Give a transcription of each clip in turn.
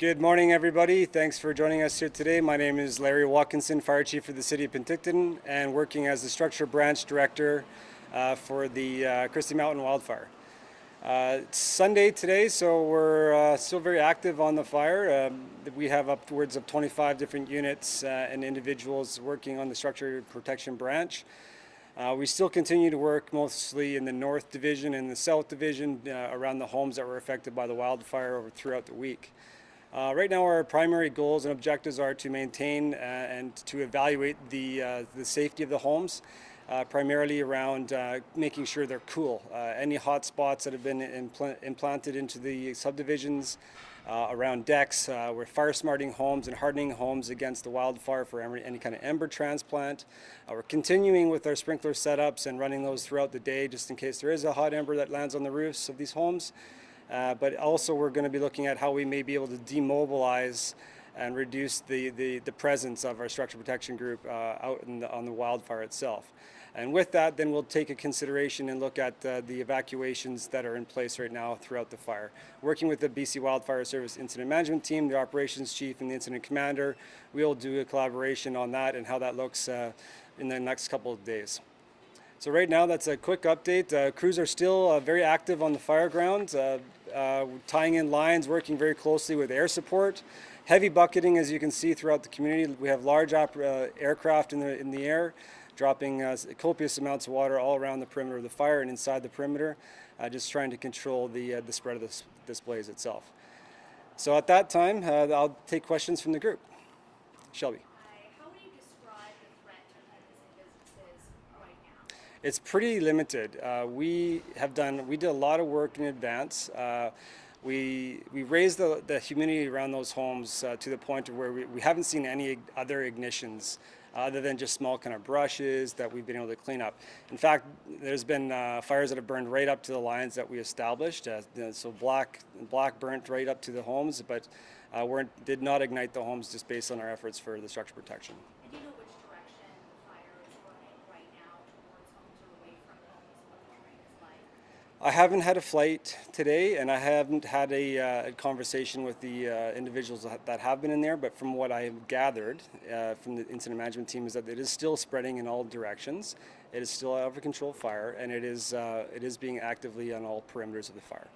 Good morning, everybody. Thanks for joining us here today. My name is Larry Watkinson, Fire Chief for the City of Penticton, and working as the Structure Branch Director for the Christie Mountain wildfire. It's Sunday today, so we're still very active on the fire. We have upwards of 25 different units and individuals working on the Structure Protection Branch. We still continue to work mostly in the North Division and the South Division around the homes that were affected by the wildfire throughout the week. Right now our primary goals and objectives are to maintain and to evaluate the safety of the homes, primarily around making sure they're cool. Any hot spots that have been implanted into the subdivisions, around decks, we're fire smarting homes and hardening homes against the wildfire for any kind of ember transplant. We're continuing with our sprinkler setups and running those throughout the day just in case there is a hot ember that lands on the roofs of these homes. But also we're going to be looking at how we may be able to demobilize and reduce the presence of our structure protection group out on the wildfire itself. And with that, then we'll take a consideration and look at the evacuations that are in place right now throughout the fire. Working with the BC Wildfire Service Incident Management Team, the Operations Chief and the Incident Commander, we'll do a collaboration on that and how that looks in the next couple of days. So right now, that's a quick update. Crews are still very active on the fire ground, tying in lines, working very closely with air support. Heavy bucketing, as you can see, throughout the community. We have large aircraft in the air, dropping copious amounts of water all around the perimeter of the fire and inside the perimeter, just trying to control the spread of this blaze itself. So at that time, I'll take questions from the group. Shelby. It's pretty limited. We did a lot of work in advance. We raised the humidity around those homes to the point of where we haven't seen any other ignitions other than just small kind of brushes that we've been able to clean up. In fact, there's been fires that have burned right up to the lines that we established. So black burnt right up to the homes, but did not ignite the homes just based on our efforts for the structure protection. I haven't had a flight today, and I haven't had a conversation with the individuals that have been in there, but from what I have gathered from the incident management team is that it is still spreading in all directions. It is still out of control fire, and it is being actively on all perimeters of the fire.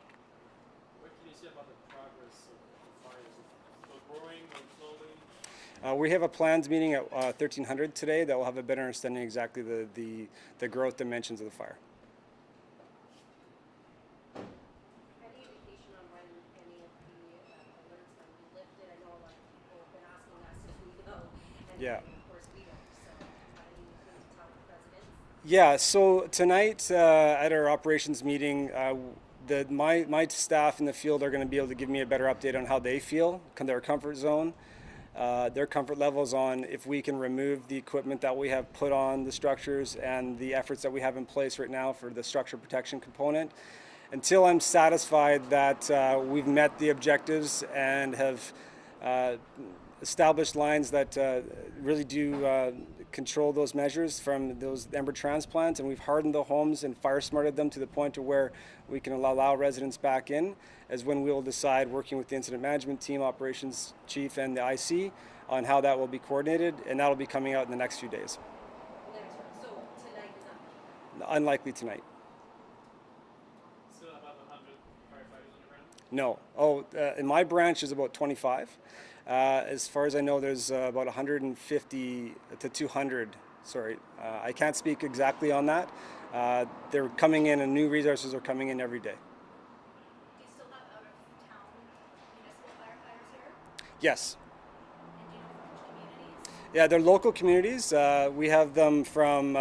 What can you say about the progress of the fire? Is it still growing or slowly? We have a plans meeting at 1300 today that will have a better understanding exactly the growth dimensions of the fire. Yeah. Yeah, so tonight at our operations meeting, my staff in the field are going to be able to give me a better update on how they feel, their comfort zone, their comfort levels on if we can remove the equipment that we have put on the structures and the efforts that we have in place right now for the structure protection component. Until I'm satisfied that we've met the objectives and have established lines that really do control those measures from those ember transplants, and we've hardened the homes and fire smarted them to the point to where we can allow residents back in, as when we will decide, working with the incident management team, operations chief and the IC, on how that will be coordinated, and that will be coming out in the next few days. So tonight is not? Unlikely tonight. Still about 100 firefighters on the ground? No. Oh, in my branch is about 25. As far as I know, there's about 150 to 200. Sorry, I can't speak exactly on that. They're coming in, and new resources are coming in every day. Do you still have out-of-town municipal firefighters here? Yes. And do you know from which communities? Yeah, they're local communities. We have them from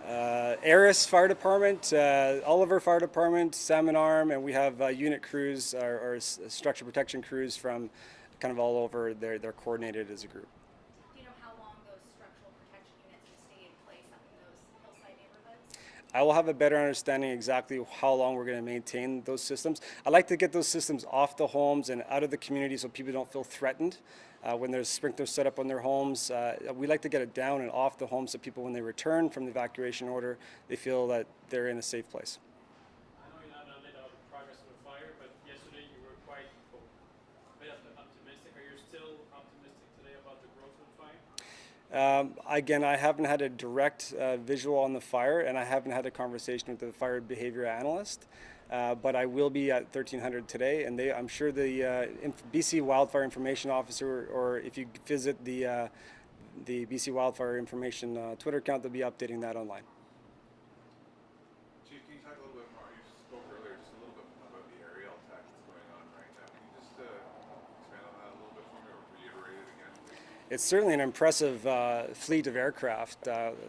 Aris Fire Department, Oliver Fire Department, Salmon Arm, and we have unit crews or structure protection crews from kind of all over. They're coordinated as a group. Do you know how long those structural protection units will stay in place up in those hillside neighborhoods? I will have a better understanding exactly how long we're going to maintain those systems. I like to get those systems off the homes and out of the community so people don't feel threatened when there's sprinklers set up on their homes. We like to get it down and off the homes so people, when they return from the evacuation order, they feel that they're in a safe place. I know you're not going to let out the progress of the fire, but yesterday you were quite Again, I haven't had a direct visual on the fire, and I haven't had a conversation with the fire behavior analyst. But I will be at 1300 today, and I'm sure the BC Wildfire Information Officer, or if you visit the BC Wildfire Information Twitter account, they'll be updating that online. Chief, can you talk a little bit more? You spoke earlier just a little bit about the aerial attack that's going on right now. Can you just expand on that a little bit for me, or reiterate it again, please? It's certainly an impressive fleet of aircraft.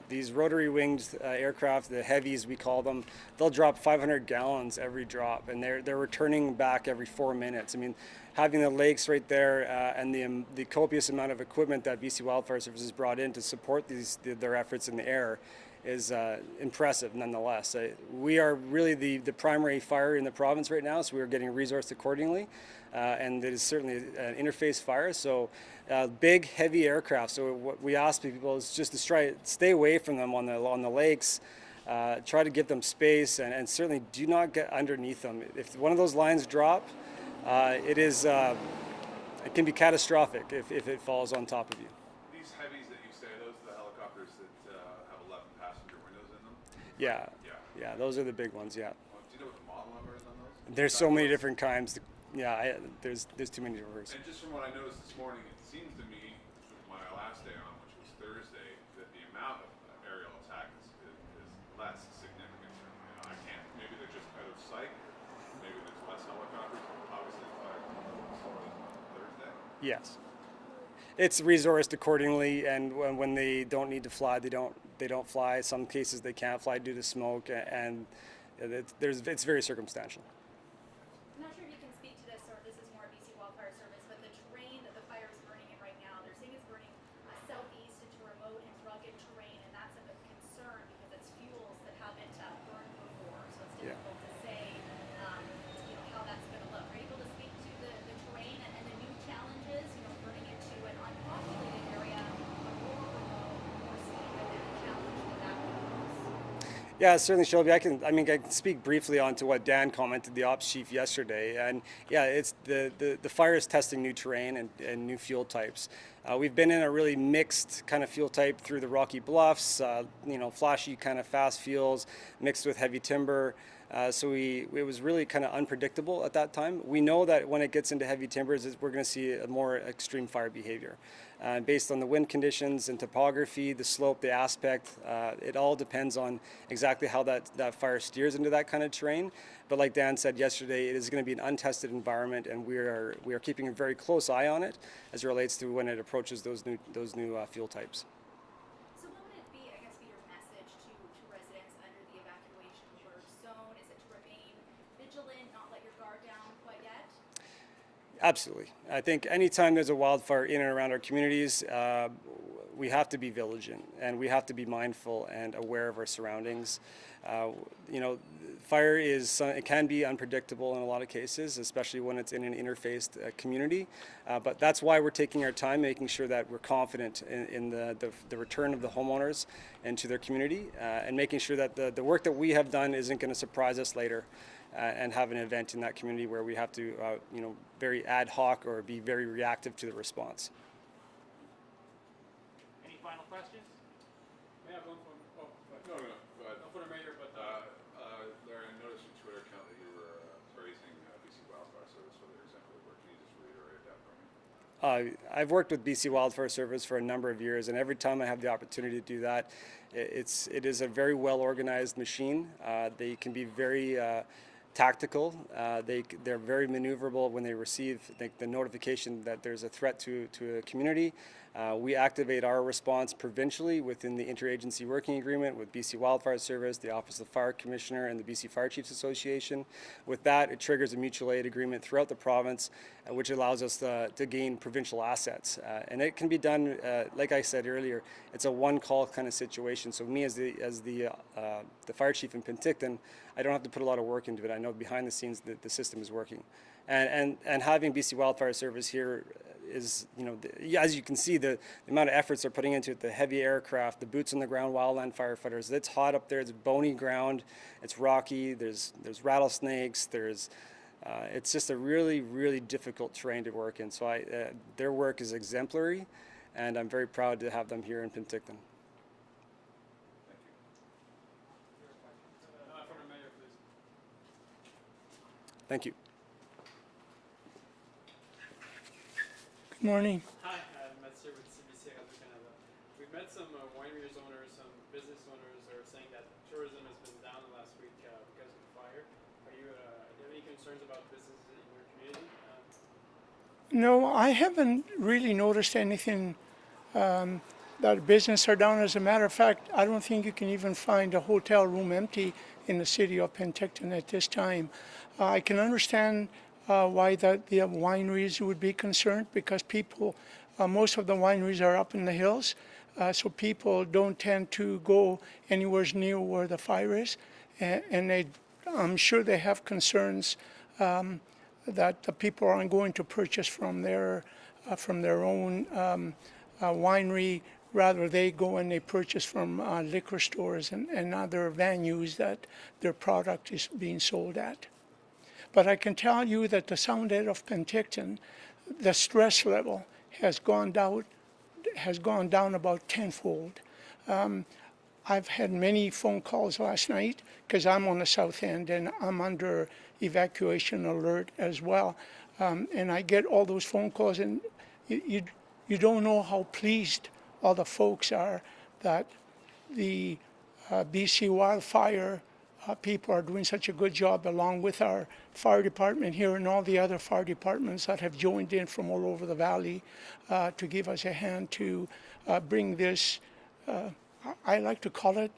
These rotary-winged aircraft, the heavies we call them, they'll drop 500 gallons every drop, and they're returning back every 4 minutes. I mean, having the lakes right there and the copious amount of equipment that BC Wildfire Services brought in to support their efforts in the air is impressive nonetheless. We are really the primary fire in the province right now, so we are getting resourced accordingly. And it is certainly an interface fire, so big, heavy aircraft. So what we ask people is just to stay away from them on the lakes. Try to give them space, and certainly do not get underneath them. If one of those lines drop, it can be catastrophic if it falls on top of you. These heavies that you say, those are the helicopters that have 11 passenger windows in them? Yeah, those are the big ones, yeah. Well, do you know what the model number is on those? There's so many different kinds. Yeah, there's too many different words. And just from what I noticed this morning, it seems to me, from my last day on, which was Thursday, that the amount of aerial attack is less significant. I can't, maybe they're just out of sight, maybe there's less helicopters. Obviously, the fire was on Thursday. Yes, it's resourced accordingly, and when they don't need to fly, they don't fly. Some cases they can't fly due to smoke, and it's very circumstantial. I'm not sure if you can speak to this, or this is more BC Wildfire Service, but the terrain that the fire is burning in right now, they're saying it's burning southeast into remote and rugged terrain, and that's of concern because it's fuels that haven't burned before, so it's difficult to say how that's going to look. Are you able to speak to the terrain and the new challenges, burning into an unpopulated area, a more remote, more scenic, and the challenge that poses? Yeah, certainly, Shelby. I can speak briefly on to what Dan commented, the ops chief, yesterday. And yeah, it's the fire is testing new terrain and new fuel types. We've been in a really mixed kind of fuel type through the Rocky Bluffs, flashy kind of fast fuels mixed with heavy timber. So it was really kind of unpredictable at that time. We know that when it gets into heavy timbers, we're going to see a more extreme fire behavior. Based on the wind conditions and topography, the slope, the aspect, it all depends on exactly how that fire steers into that kind of terrain. But like Dan said yesterday, it is going to be an untested environment, and we are keeping a very close eye on it as it relates to when it approaches those new fuel types. So what would it be, I guess, be your message to residents under the evacuation alert zone? Is it to remain vigilant, not let your guard down quite yet? Absolutely. I think anytime there's a wildfire in and around our communities, we have to be vigilant, and we have to be mindful and aware of our surroundings. Fire it can be unpredictable in a lot of cases, especially when it's in an interfaced community. But that's why we're taking our time, making sure that we're confident in the return of the homeowners into their community, and making sure that the work that we have done isn't going to surprise us later. And have an event in that community where we have to, very ad hoc or be very reactive to the response. Any final questions? May I have one from, No, go ahead. not for the mayor, but Larry, I noticed your Twitter account that you were praising BC Wildfire Service for their exemplary work. Can you just reiterate that for me? I've worked with BC Wildfire Service for a number of years, and every time I have the opportunity to do that, it is a very well organized machine. They can be very tactical. They're very maneuverable when they receive the notification that there's a threat to a community. We activate our response provincially within the interagency working agreement with BC Wildfire Service, the Office of the Fire Commissioner, and the BC Fire Chiefs Association. With that, it triggers a mutual aid agreement throughout the province, which allows us to gain provincial assets. And it can be done, like I said earlier, it's a one-call kind of situation. So me as the fire chief in Penticton, I don't have to put a lot of work into it. I know behind the scenes that the system is working. And having BC Wildfire Service here is, as you can see, the amount of efforts they're putting into it, the heavy aircraft, the boots on the ground wildland firefighters. It's hot up there. It's bony ground. It's rocky. There's rattlesnakes. It's just a really, really difficult terrain to work in. So their work is exemplary. and I'm very proud to have them here in Penticton. For the mayor, please. Thank you. Good morning. Hi, I'm Matt here with CBC Radio Canada. We've met some wineries owners, some business owners are saying that tourism has been down the last week because of the fire. Do you have any concerns about businesses in your community? No, I haven't really noticed anything that business are down. As a matter of fact, I don't think you can even find a hotel room empty in the city of Penticton at this time. I can understand why the wineries would be concerned, because people, most of the wineries are up in the hills, so people don't tend to go anywhere near where the fire is, and I'm sure they have concerns that the people aren't going to purchase from their own winery. Rather, they go and they purchase from liquor stores and other venues that their product is being sold at. But I can tell you that the sound out of Penticton, the stress level has gone down about tenfold. I've had many phone calls last night because I'm on the south end and I'm under evacuation alert as well. And I get all those phone calls, and you don't know how pleased all the folks are that the BC wildfire people are doing such a good job, along with our fire department here and all the other fire departments that have joined in from all over the valley to give us a hand to bring this, I like to call it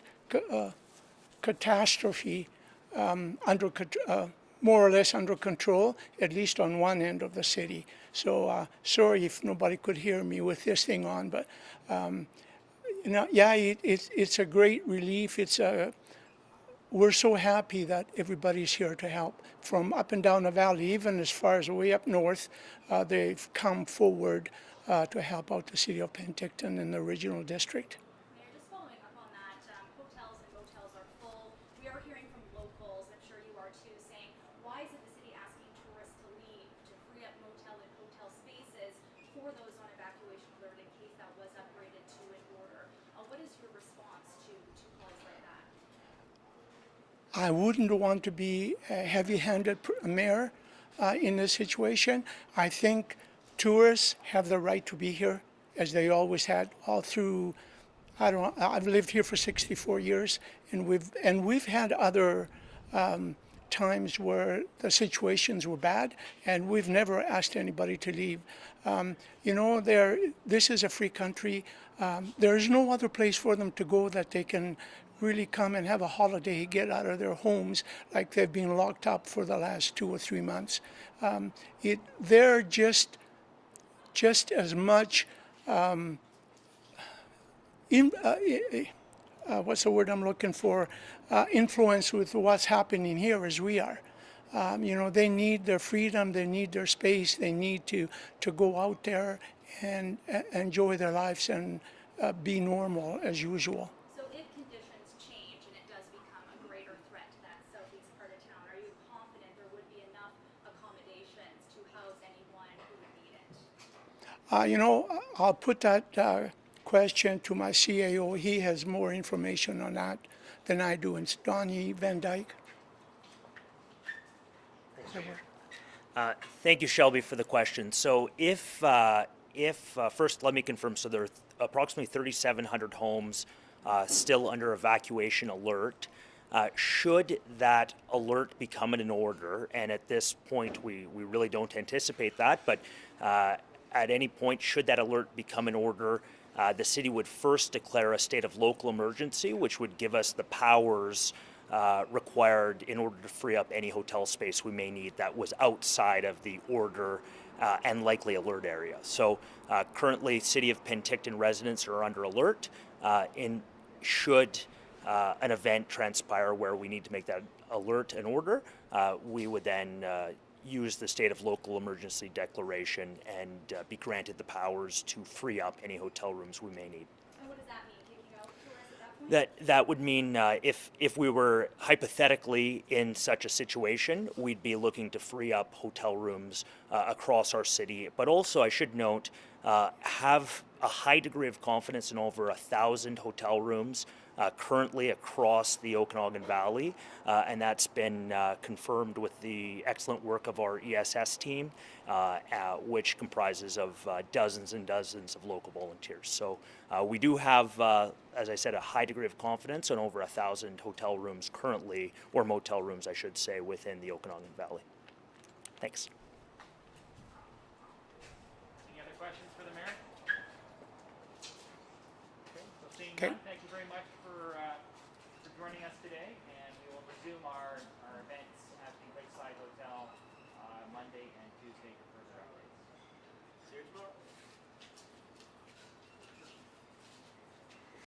catastrophe, more or less under control, at least on one end of the city. So sorry if nobody could hear me with this thing on, but yeah, it's a great relief. We're so happy that everybody's here to help from up and down the valley, even as far as way up north. They've come forward to help out the city of Penticton and the regional district. Mayor, just following up on that, hotels and motels are full. We are hearing from locals, I'm sure you are too, saying, why isn't the city asking tourists to leave to free up motel and hotel spaces for those on evacuation alert in case that was upgraded to an order? What is your response to calls like that? I wouldn't want to be a heavy-handed mayor in this situation. I think tourists have the right to be here, as they always had all through. I've lived here for 64 years, and we've had other times where the situations were bad, and we've never asked anybody to leave. This is a free country. There is no other place for them to go that they can really come and have a holiday, get out of their homes like they've been locked up for the last 2 or 3 months. They're just as much what's the word I'm looking for? Influence with what's happening here as we are. They need their freedom, they need their space, they need to go out there and enjoy their lives and be normal as usual. So if conditions change and it does become a greater threat to that southeast part of town, are you confident there would be enough accommodations to house anyone who would need it? I'll put that question to my CAO. He has more information on that than I do. It's Donnie Van Dyke. Thank you, Shelby, for the question. So if first, let me confirm, so there are approximately 3,700 homes still under evacuation alert. Should that alert become an order, and at this point we really don't anticipate that, but at any point, should that alert become an order, the city would first declare a state of local emergency, which would give us the powers required in order to free up any hotel space we may need that was outside of the order and likely alert area. So currently, City of Penticton residents are under alert. Should an event transpire where we need to make that alert an order, we would then use the state of local emergency declaration and be granted the powers to free up any hotel rooms we may need. And what does that mean? Kicking out tourists at that point? That would mean if we were hypothetically in such a situation, we'd be looking to free up hotel rooms across our city. But also, I should note, have a high degree of confidence in over 1,000 hotel rooms currently across the Okanagan Valley, and that's been confirmed with the excellent work of our ESS team, which comprises of dozens and dozens of local volunteers. So we do have, as I said, a high degree of confidence in over 1,000 hotel rooms currently, or motel rooms, I should say, within the Okanagan Valley. Thanks. Any other questions for the mayor? Okay, so seeing Okay. none, thank you very much for joining us today, and we will resume our events at the Lakeside Hotel Monday and Tuesday for further updates. See you tomorrow.